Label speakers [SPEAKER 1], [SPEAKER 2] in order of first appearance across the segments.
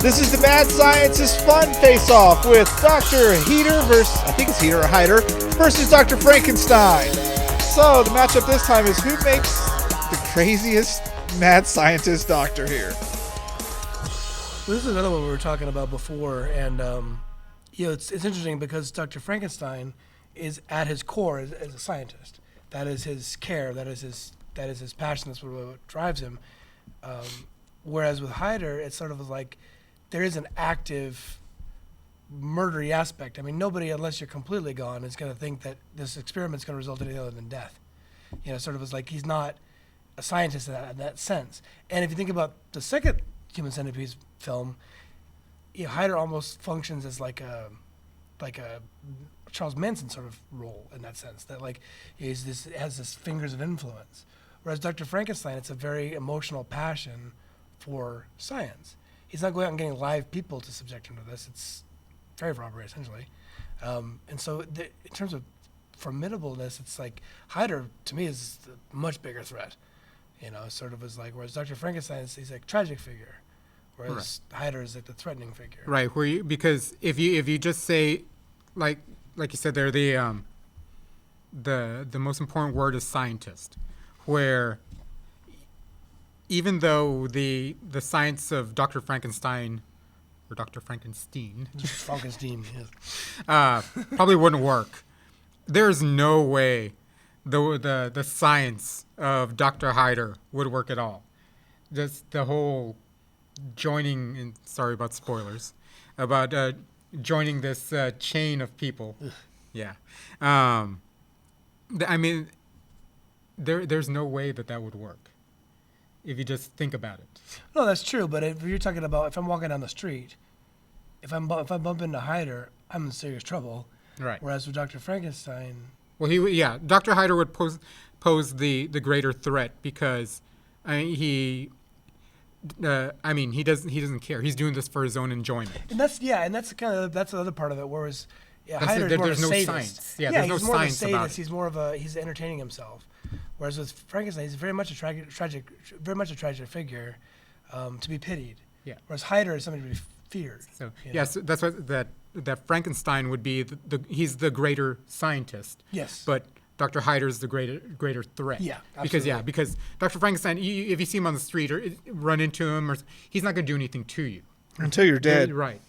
[SPEAKER 1] This is the Mad Scientist Fun Face-Off with Dr. Heater versus, I think it's Heater or Hyder, versus Dr. Frankenstein. So the matchup this time is who makes the craziest mad scientist doctor here.
[SPEAKER 2] Well, this is another one we were talking about before, and it's interesting because Dr. Frankenstein is at his core as a scientist. That is his care. That is his passion. That's what drives him. Whereas with Hyder, it's sort of like there is an active murdery aspect. I mean, nobody, unless you're completely gone, is going to think that this experiment's going to result in anything other than death. You know, sort of is like he's not a scientist in that sense. And if you think about the second Human Centipede film, Hyder almost functions as like a Charles Manson sort of role in that sense. That like has this fingers of influence. Whereas Dr. Frankenstein, it's a very emotional passion for science. He's not going out and getting live people to subject him to this. It's grave robbery, essentially. And so in terms of formidableness, it's like Hyder, to me, is a much bigger threat. You know, sort of is like, whereas Dr. Frankenstein, he's like a tragic figure. Whereas Hyder is like the threatening figure.
[SPEAKER 3] Right, because if you just say, like you said there, the most important word is scientist, where even though the science of Dr. Frankenstein or Dr. Frankenstein probably wouldn't work, there's no way the science of Dr. Hyder would work at all. Just the whole joining, and sorry about spoilers, about joining this chain of people. Ugh. Yeah. I mean, there's no way that would work if you just think about it.
[SPEAKER 2] No, that's true. But if you're talking about, if I'm walking down the street, if I bump into Hyder, I'm in serious trouble.
[SPEAKER 3] Right.
[SPEAKER 2] Whereas with Dr. Frankenstein,
[SPEAKER 3] well, Dr. Hyder would pose the greater threat because he doesn't care. He's doing this for his own enjoyment.
[SPEAKER 2] And that's the other part of it. Whereas Hyder's more of a sadist.
[SPEAKER 3] Science. Yeah, there's no
[SPEAKER 2] he's more
[SPEAKER 3] science
[SPEAKER 2] of a sadist.
[SPEAKER 3] about it.
[SPEAKER 2] He's entertaining himself. Whereas with Frankenstein, he's very much a tragic figure, to be pitied.
[SPEAKER 3] Yeah.
[SPEAKER 2] Whereas Hyder is something to be feared.
[SPEAKER 3] So so that's what that Frankenstein would be. He's the greater scientist.
[SPEAKER 2] Yes.
[SPEAKER 3] But Dr. Hyder's the greater threat.
[SPEAKER 2] Yeah, absolutely.
[SPEAKER 3] Because Dr. Frankenstein, if you see him on the street or run into him, he's not going to do anything to you
[SPEAKER 1] until you're dead.
[SPEAKER 3] Right.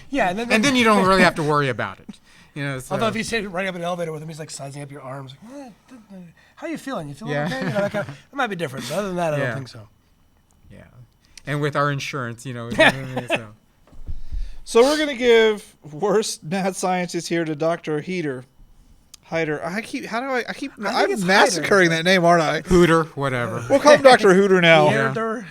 [SPEAKER 2] Yeah,
[SPEAKER 3] and then you don't really have to worry about it. You know. So.
[SPEAKER 2] Although if you sit right up in an elevator with him, he's like sizing up your arms. Like, how are you feeling? You feeling okay? You know, it might be different. But other than that, I don't think so.
[SPEAKER 3] Yeah, and with our insurance,
[SPEAKER 1] So we're gonna give worst mad scientist here to Dr. Hyder. I'm massacring that name, aren't I?
[SPEAKER 3] Hooter, whatever.
[SPEAKER 1] We'll call him Dr. Hooter now.
[SPEAKER 2] Yeah.